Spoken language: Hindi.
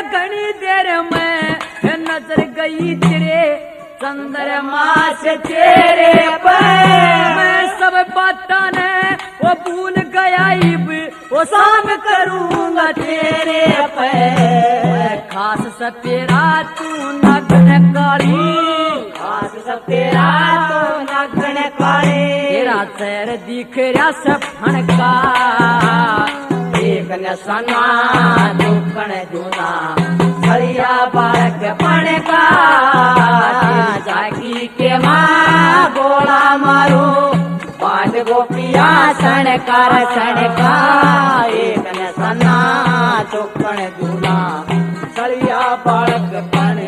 घनी देर में नजर गई तेरे चंद्रमा से चेहरे पे मैं सब बातों ने वो भूल गया इब वो शाम करूंगा तेरे पे खास सपेरा तू नगन काली खास सपेरा तू नगन काली तेरा चेहरा दिख रहा सफन का एक नसना दुकन जूना हरिया बालक पण का जागी के माँ गोला मारो पांच गोपिया सणकार सणका एक नसना दुकन जूना हरिया बालक पण